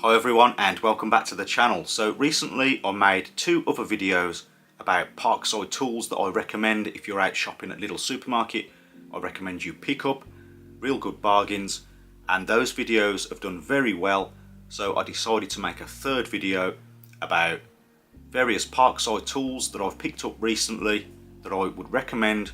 Hi everyone and welcome back to the channel. So recently I made two other videos about Parkside tools that I recommend if you're out shopping at Lidl supermarket. I recommend you pick up real good bargains, and those videos have done very well, so I decided to make a third video about various Parkside tools that I've picked up recently that I would recommend,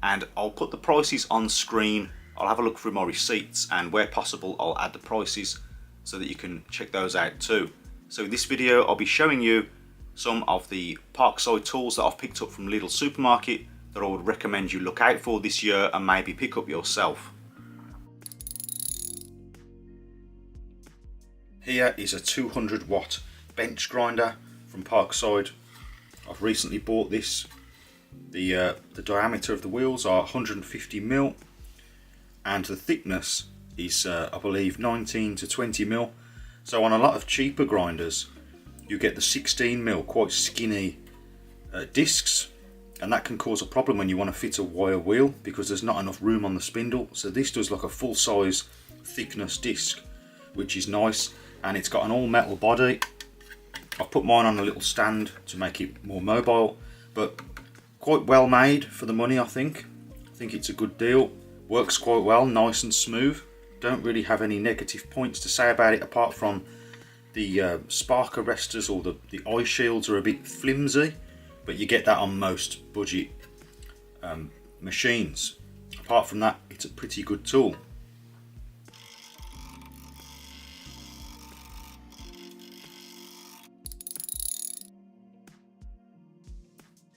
and I'll put the prices on screen. I'll have a look through my receipts, and where possible I'll add the prices so that you can check those out too. So in this video I'll be showing you some of the Parkside tools that I've picked up from Lidl supermarket that I would recommend you look out for this year and maybe pick up yourself. Here is a 200 watt bench grinder from Parkside. I've recently bought this. The diameter of the wheels are 150mm and the thickness is I believe 19 to 20mm. So on a lot of cheaper grinders you get the 16mm quite skinny discs, and that can cause a problem when you want to fit a wire wheel because there's not enough room on the spindle. So this does like a full size thickness disc, which is nice, and it's got an all metal body. I've put mine on a little stand to make it more mobile, but quite well made for the money. I think it's a good deal. Works quite well, nice and smooth. Don't really have any negative points to say about it apart from the spark arresters or the eye shields are a bit flimsy, but you get that on most budget machines. Apart from that, it's a pretty good tool.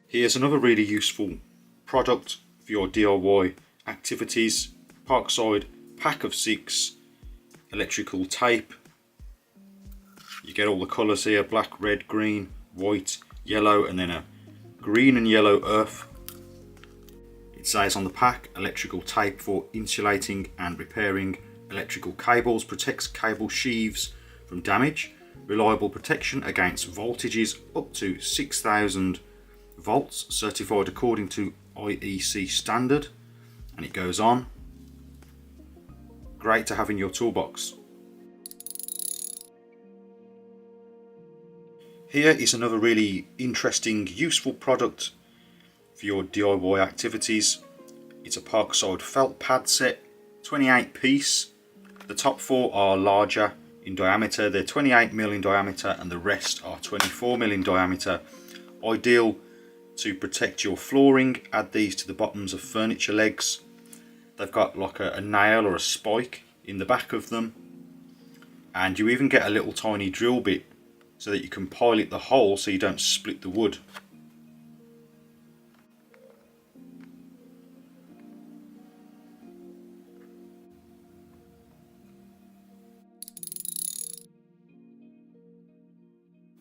Here's another really useful product for your DIY activities. Parkside pack of 6 electrical tape. You get all the colours here: black, red, green, white, yellow, and then a green and yellow earth. It says on the pack, electrical tape for insulating and repairing electrical cables, protects cable sheaves from damage, reliable protection against voltages up to 6000 volts, certified according to IEC standard, and it goes on. Great to have in your toolbox. Here is another really interesting, useful product for your DIY activities. It's a Parkside felt pad set, 28 piece. The top 4 are larger in diameter, they're 28mm in diameter, and the rest are 24mm in diameter. Ideal to protect your flooring. Add these to the bottoms of furniture legs. They've got like a nail or a spike in the back of them, and you even get a little tiny drill bit so that you can pilot the hole so you don't split the wood.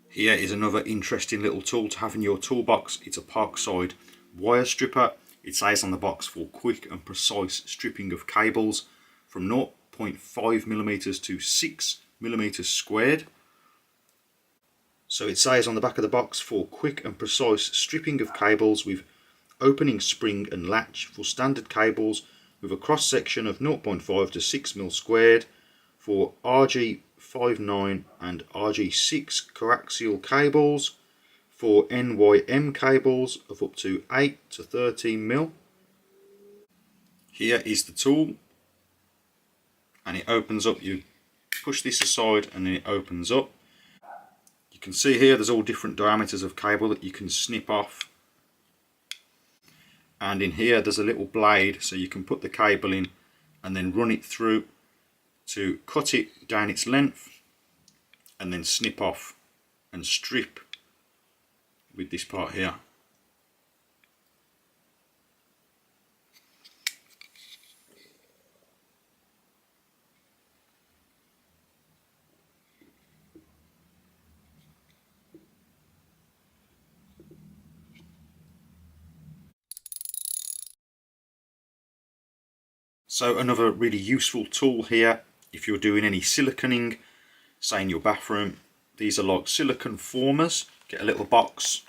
Here is another interesting little tool to have in your toolbox. It's a Parkside wire stripper. It says on the box for quick and precise stripping of cables from 0.5mm to 6mm squared. So it says on the back of the box for quick and precise stripping of cables with opening spring and latch for standard cables with a cross section of 0.5 to 6mm squared, for RG59 and RG6 coaxial cables, for NYM cables of up to 8 to 13mm. Here is the tool, and it opens up. You push this aside and then it opens up. You can see here there's all different diameters of cable that you can snip off, and in here there's a little blade so you can put the cable in and then run it through to cut it down its length and then snip off and strip with this part here. So another really useful tool here if you're doing any siliconing, say in your bathroom. These are like silicone formers. Get a little box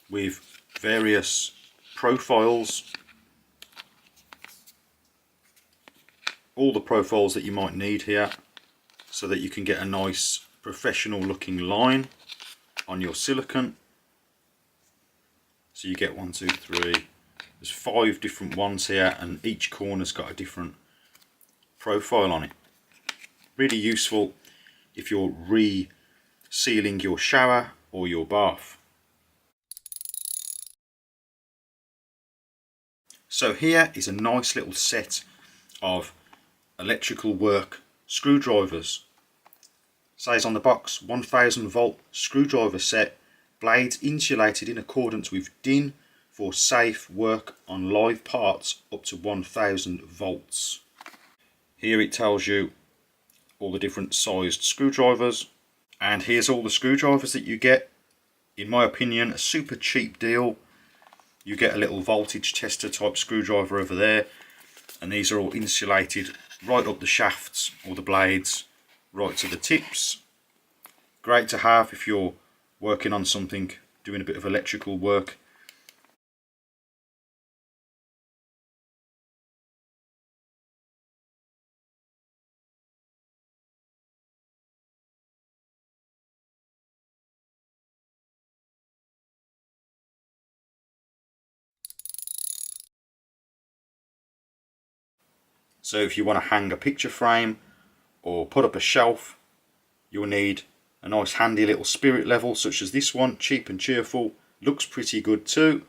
with various profiles, all the profiles that you might need here. so that you can get a nice professional looking line on your silicone. So you get 1, 2, 3, there's 5 different ones here, and each corner's got a different profile on it. Really useful if you're resealing your shower or your bath. So here is a nice little set of electrical work screwdrivers. Says on the box, 1000 volt screwdriver set, blades insulated in accordance with DIN for safe work on live parts up to 1000 volts. Here it tells you all the different sized screwdrivers, and here's all the screwdrivers that you get. In my opinion, a super cheap deal. You get a little voltage tester type screwdriver over there, and these are all insulated right up the shafts or the blades, right to the tips. Great to have if you're working on something, doing a bit of electrical work. So if you want to hang a picture frame or put up a shelf, you'll need a nice handy little spirit level such as this one, cheap and cheerful, looks pretty good too,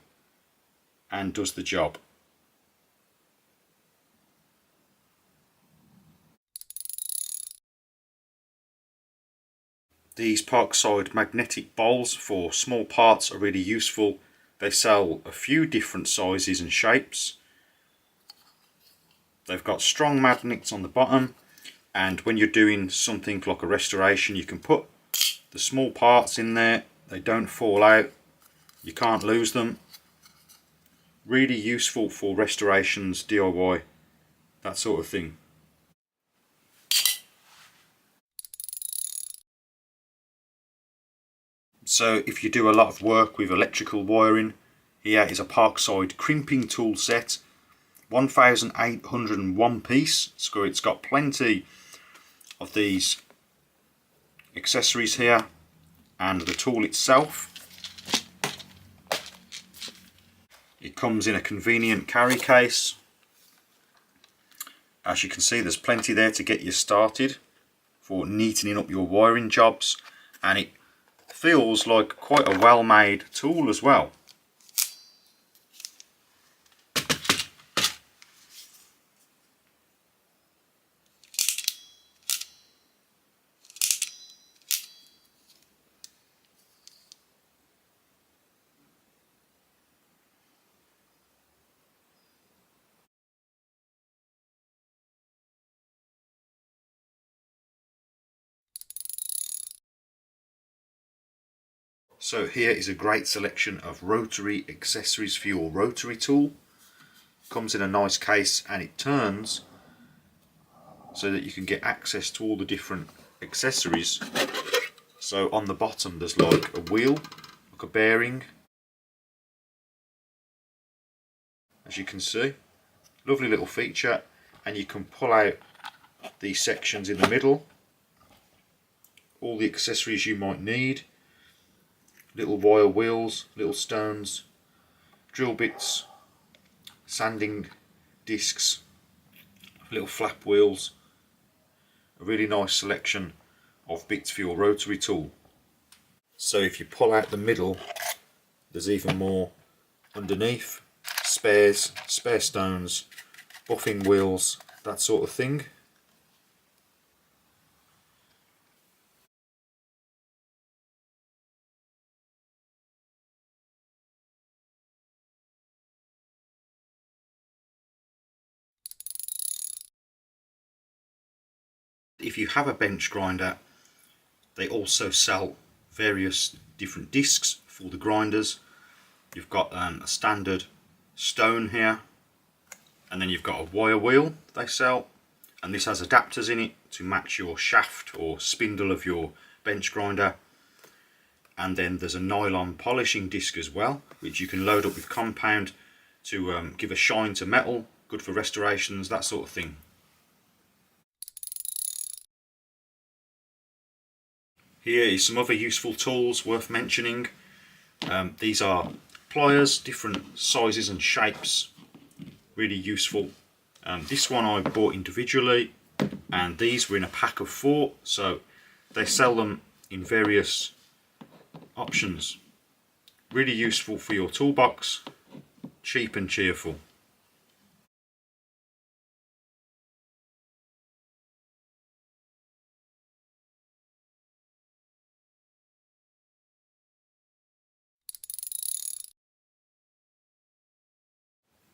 and does the job. These Parkside magnetic bowls for small parts are really useful. They sell a few different sizes and shapes. They've got strong magnets on the bottom, and when you're doing something like a restoration, you can put the small parts in there. They don't fall out, you can't lose them. Really useful for restorations, DIY, that sort of thing. So if you do a lot of work with electrical wiring, here is a Parkside crimping tool set, 1801 piece, so it's got plenty of these accessories here, and the tool itself. It comes in a convenient carry case. As you can see, there's plenty there to get you started for neatening up your wiring jobs, and it feels like quite a well-made tool as well. So here is a great selection of rotary accessories for your rotary tool. Comes in a nice case, and it turns so that you can get access to all the different accessories. So on the bottom there's like a wheel, like a bearing, as you can see. Lovely little feature, and you can pull out these sections in the middle, all the accessories you might need. Little wire wheels, little stones, drill bits, sanding discs, little flap wheels. A really nice selection of bits for your rotary tool. So if you pull out the middle, there's even more underneath. Spares, spare stones, buffing wheels, that sort of thing. If you have a bench grinder, they also sell various different discs for the grinders. You've got a standard stone here, and then you've got a wire wheel they sell, and this has adapters in it to match your shaft or spindle of your bench grinder. And then there's a nylon polishing disc as well, which you can load up with compound to give a shine to metal, good for restorations, that sort of thing. Here is some other useful tools worth mentioning. These are pliers, different sizes and shapes, really useful. This one I bought individually, and these were in a pack of 4, so they sell them in various options. Really useful for your toolbox, cheap and cheerful.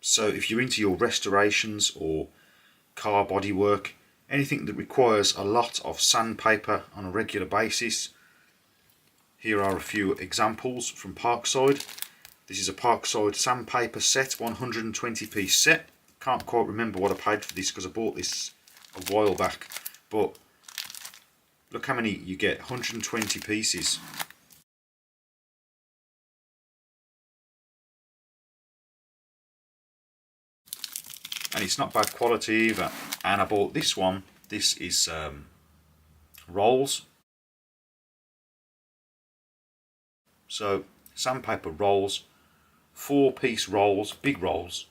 So if you're into your restorations or car bodywork, anything that requires a lot of sandpaper on a regular basis, here are a few examples from Parkside. This is a Parkside sandpaper set, 120-piece set. Can't quite remember what I paid for this because I bought this a while back, but look how many you get, 120 pieces. And it's not bad quality either. And I bought this one. This is rolls. So sandpaper rolls, 4-piece rolls, big rolls.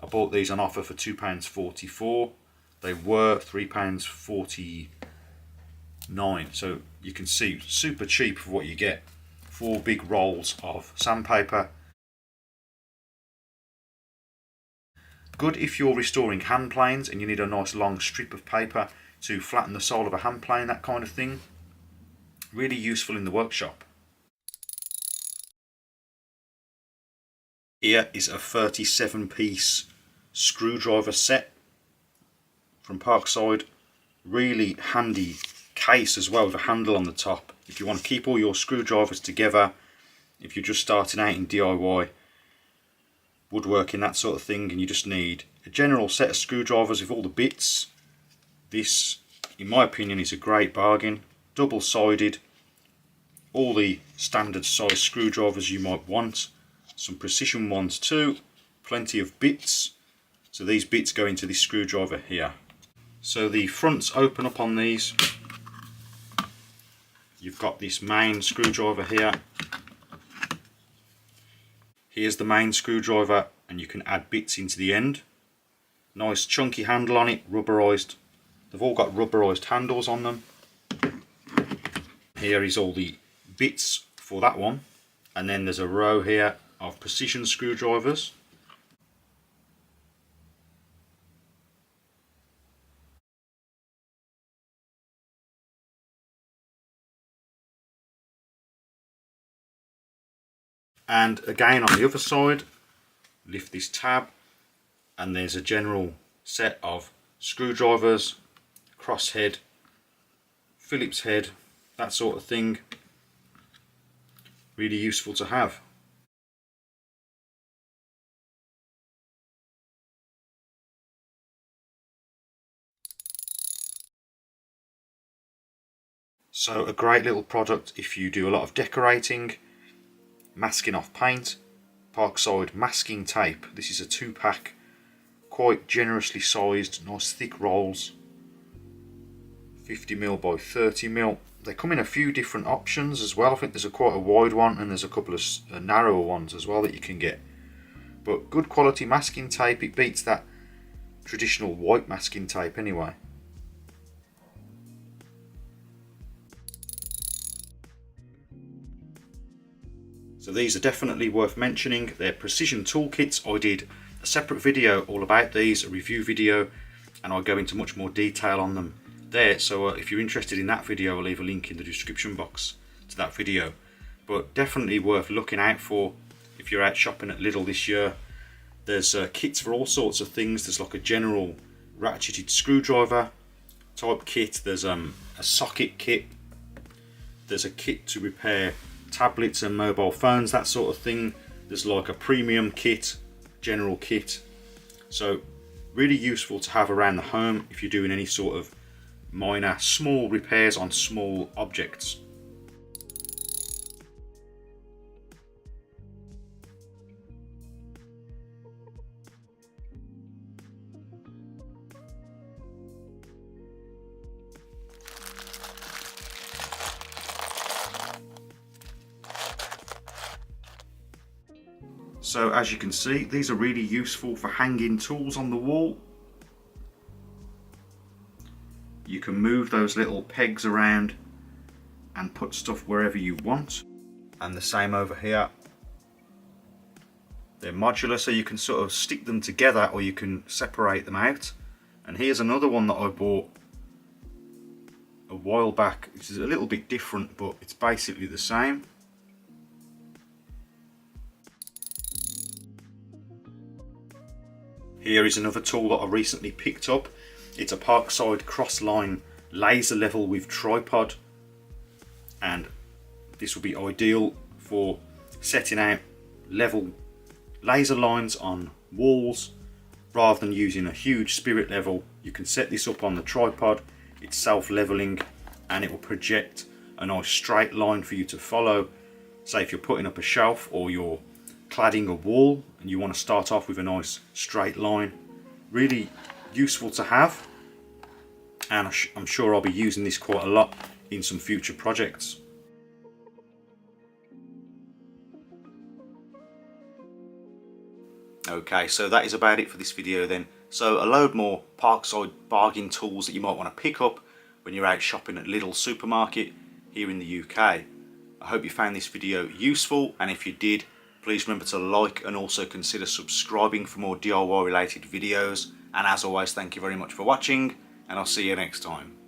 I bought these on offer for £2.44. They were £3.49. So you can see, super cheap for what you get. 4 big rolls of sandpaper. Good if you're restoring hand planes and you need a nice long strip of paper to flatten the sole of a hand plane, that kind of thing. Really useful in the workshop. Here is a 37-piece screwdriver set from Parkside. Really handy case as well with a handle on the top. If you want to keep all your screwdrivers together, if you're just starting out in DIY, woodworking, that sort of thing, and you just need a general set of screwdrivers with all the bits, this, in my opinion, is a great bargain. Double-sided, all the standard size screwdrivers you might want, some precision ones too, plenty of bits. So these bits go into this screwdriver here. So the fronts open up on these. You've got this main screwdriver here. Here's the main screwdriver, and you can add bits into the end. Nice chunky handle on it, rubberized. They've all got rubberized handles on them. Here is all the bits for that one, and then there's a row here of precision screwdrivers. And again on the other side, lift this tab and there's a general set of screwdrivers, cross head, Phillips head, that sort of thing. Really useful to have. So a great little product if you do a lot of decorating, masking off paint. Parkside masking tape. This is a 2-pack, quite generously sized, nice thick rolls, 50mm by 30mm. They come in a few different options as well. I think there's quite a wide one and there's a couple of narrower ones as well that you can get. But good quality masking tape, it beats that traditional white masking tape anyway. So these are definitely worth mentioning. They're precision toolkits. I did a separate video all about these, a review video, and I'll go into much more detail on them there. So if you're interested in that video, I'll leave a link in the description box to that video. But definitely worth looking out for if you're out shopping at Lidl this year. There's kits for all sorts of things. There's like a general ratcheted screwdriver type kit. There's a socket kit. There's a kit to repair tablets and mobile phones, that sort of thing. There's like a premium kit, general kit. So really useful to have around the home if you're doing any sort of minor, small repairs on small objects. So as you can see, these are really useful for hanging tools on the wall. You can move those little pegs around and put stuff wherever you want. And the same over here. They're modular, so you can sort of stick them together or you can separate them out. And here's another one that I bought a while back, which is a little bit different, but it's basically the same. Here is another tool that I recently picked up. It's a Parkside crossline laser level with tripod, and this will be ideal for setting out level laser lines on walls. Rather than using a huge spirit level, you can set this up on the tripod. It's self-leveling and it will project a nice straight line for you to follow. Say if you're putting up a shelf or you're cladding a wall and you want to start off with a nice straight line. Really useful to have, and I'm sure I'll be using this quite a lot in some future projects. Okay, so that is about it for this video then. So a load more Parkside bargain tools that you might want to pick up when you're out shopping at Lidl supermarket here in the UK. I hope you found this video useful, and if you did, please remember to like and also consider subscribing for more DIY related videos. And as always, thank you very much for watching, and I'll see you next time.